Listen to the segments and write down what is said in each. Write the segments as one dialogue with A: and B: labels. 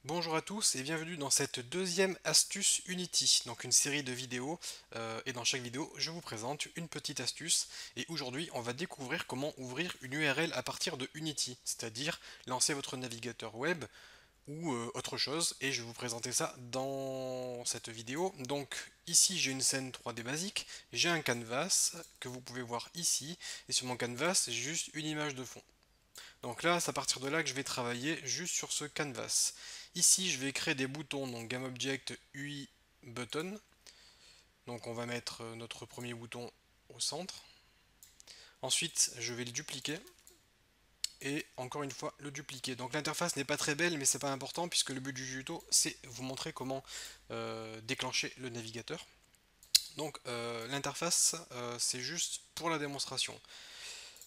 A: Bonjour à tous et bienvenue dans cette deuxième astuce Unity, donc une série de vidéos et dans chaque vidéo je vous présente une petite astuce et aujourd'hui on va découvrir comment ouvrir une URL à partir de Unity, c'est-à-dire lancer votre navigateur web ou autre chose et je vais vous présenter ça dans cette vidéo. Donc ici j'ai une scène 3D basique, j'ai un canvas que vous pouvez voir ici et sur mon canvas j'ai juste une image de fond. Donc là, c'est à partir de là que je vais travailler juste sur ce canvas. Ici, je vais créer des boutons, donc GameObject UI Button. Donc on va mettre notre premier bouton au centre. Ensuite, je vais le dupliquer et encore une fois le dupliquer. Donc l'interface n'est pas très belle, mais c'est pas important puisque le but du tuto c'est vous montrer comment déclencher le navigateur. Donc l'interface c'est juste pour la démonstration.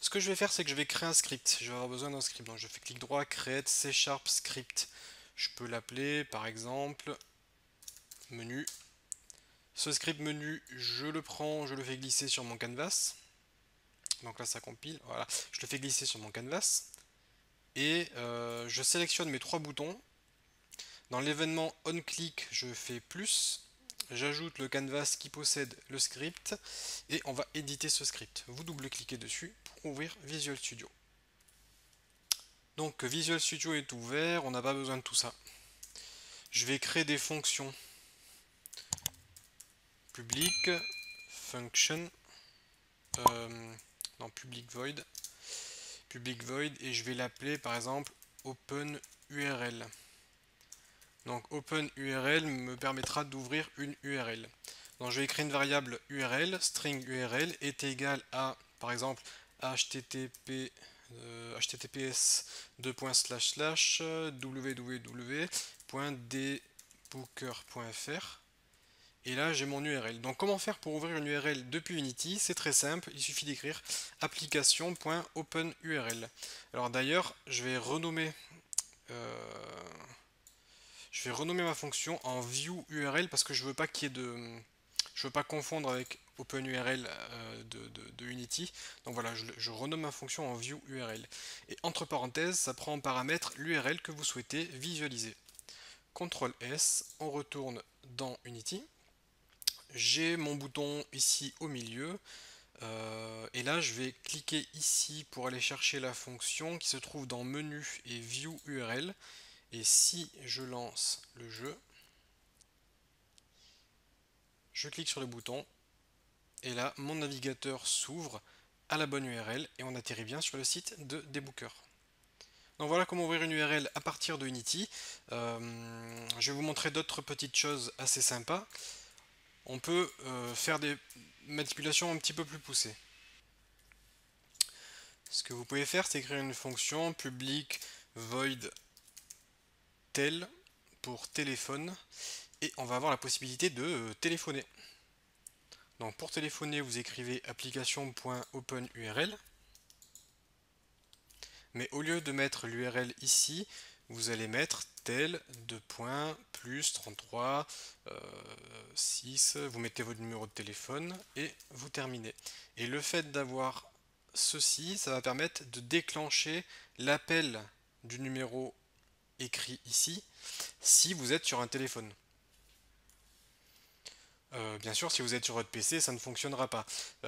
A: Ce que je vais faire, c'est que je vais créer un script. Je vais avoir besoin d'un script. Donc je fais clic droit, create C# script. Je peux l'appeler par exemple menu. Ce script menu, je le prends, je le fais glisser sur mon canvas. Donc là ça compile, voilà. Je le fais glisser sur mon canvas. Et je sélectionne mes trois boutons. Dans l'événement onClick, je fais plus. J'ajoute le canvas qui possède le script. Et on va éditer ce script. Vous double-cliquez dessus pour ouvrir Visual Studio. Donc Visual Studio est ouvert, on n'a pas besoin de tout ça. Je vais créer des fonctions public, function, non public void et je vais l'appeler par exemple open URL. Donc open URL me permettra d'ouvrir une URL. Donc je vais créer une variable URL, string URL est égal à par exemple http https www.debooker.fr et là j'ai mon URL. Donc comment faire pour ouvrir une URL depuis Unity? C'est très simple, il suffit d'écrire application.openURL. Alors d'ailleurs je vais renommer ma fonction en viewURL parce que je veux pas qu'il y ait je veux pas confondre avec OpenURL de Unity. Donc voilà, je renomme ma fonction en viewURL. Et entre parenthèses, ça prend en paramètre l'URL que vous souhaitez visualiser. CTRL S, on retourne dans Unity. J'ai mon bouton ici au milieu. Et là, je vais cliquer ici pour aller chercher la fonction qui se trouve dans Menu et View URL. Et si je lance le jeu, je clique sur le bouton et là, mon navigateur s'ouvre à la bonne URL et on atterrit bien sur le site de Debooker. Donc voilà comment ouvrir une URL à partir de Unity. Je vais vous montrer d'autres petites choses assez sympas. On peut faire des manipulations un petit peu plus poussées. Ce que vous pouvez faire, c'est écrire une fonction public void tel pour téléphone et on va avoir la possibilité de téléphoner. Donc pour téléphoner, vous écrivez application.openURL, mais au lieu de mettre l'URL ici, vous allez mettre tel 2.plus 33 6, vous mettez votre numéro de téléphone et vous terminez. Et le fait d'avoir ceci, ça va permettre de déclencher l'appel du numéro écrit ici si vous êtes sur un téléphone. Bien sûr, si vous êtes sur votre PC, ça ne fonctionnera pas.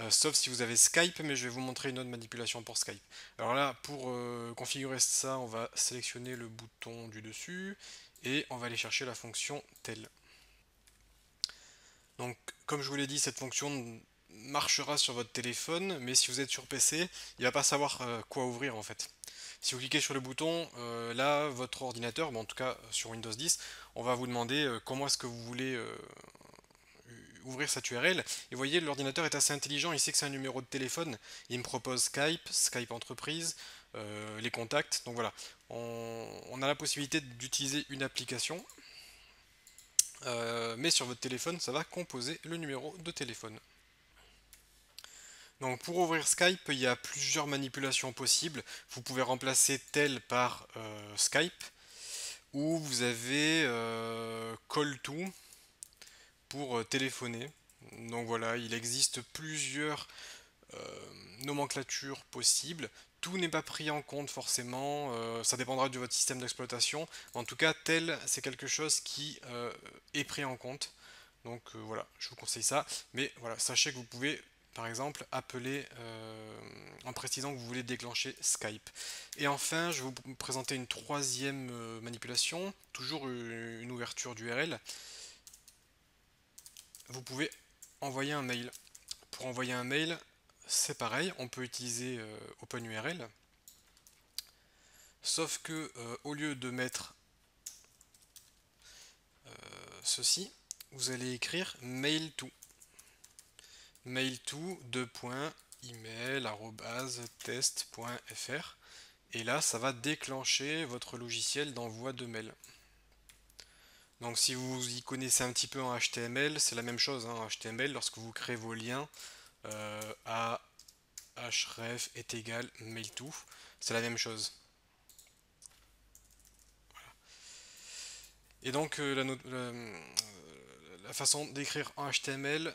A: Sauf si vous avez Skype, mais je vais vous montrer une autre manipulation pour Skype. Alors là, pour configurer ça, on va sélectionner le bouton du dessus et on va aller chercher la fonction tel. Donc, comme je vous l'ai dit, cette fonction marchera sur votre téléphone, mais si vous êtes sur PC, il va pas savoir quoi ouvrir en fait. Si vous cliquez sur le bouton, là, votre ordinateur, bon, en tout cas sur Windows 10, on va vous demander comment est-ce que vous voulez ouvrir cette URL. Et vous voyez, l'ordinateur est assez intelligent, il sait que c'est un numéro de téléphone. Il me propose Skype, Skype entreprise, les contacts. Donc voilà, on a la possibilité d'utiliser une application, mais sur votre téléphone, ça va composer le numéro de téléphone. Donc pour ouvrir Skype, il y a plusieurs manipulations possibles. Vous pouvez remplacer tel par Skype, ou vous avez Call to pour téléphoner. Donc voilà, il existe plusieurs nomenclatures possibles. tout n'est pas pris en compte forcément, ça dépendra de votre système d'exploitation. En tout cas, tel, c'est quelque chose qui est pris en compte. Donc voilà, je vous conseille ça. Mais voilà, sachez que vous pouvez, par exemple, appeler en précisant que vous voulez déclencher Skype. Et enfin, je vais vous présenter une troisième manipulation, toujours une ouverture d'URL. Vous pouvez envoyer un mail. Pour envoyer un mail, c'est pareil, on peut utiliser OpenURL, sauf que au lieu de mettre ceci, vous allez écrire mail to. Mail to, email@test.fr, et là ça va déclencher votre logiciel d'envoi de mail. Donc si vous y connaissez un petit peu en HTML, c'est la même chose, hein, en HTML, lorsque vous créez vos liens à href est égal mail to, c'est la même chose. Et donc la façon d'écrire en HTML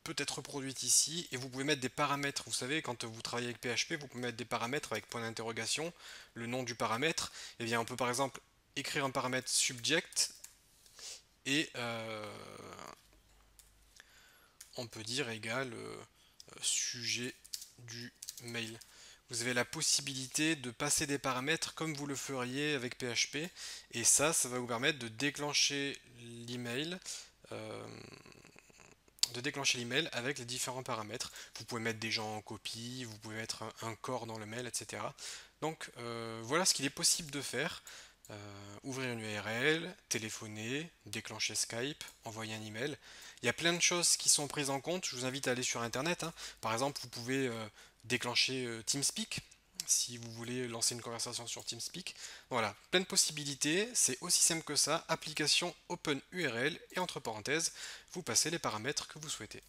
A: peut être reproduite ici, et vous pouvez mettre des paramètres. Vous savez, quand vous travaillez avec PHP, vous pouvez mettre des paramètres avec point d'interrogation, le nom du paramètre. Et bien on peut par exemple écrire un paramètre subject, et on peut dire égal sujet du mail. Vous avez la possibilité de passer des paramètres comme vous le feriez avec PHP, et ça va vous permettre de déclencher l'email, euh, avec les différents paramètres. Vous pouvez mettre des gens en copie, vous pouvez mettre un corps dans le mail, etc. Donc voilà ce qu'il est possible de faire. Ouvrir une URL, téléphoner, déclencher Skype, envoyer un email. Il y a plein de choses qui sont prises en compte. Je vous invite à aller sur internet, hein. Par exemple, vous pouvez déclencher TeamSpeak si vous voulez lancer une conversation sur TeamSpeak. Voilà, plein de possibilités. C'est aussi simple que ça. Application OpenURL, et entre parenthèses, vous passez les paramètres que vous souhaitez.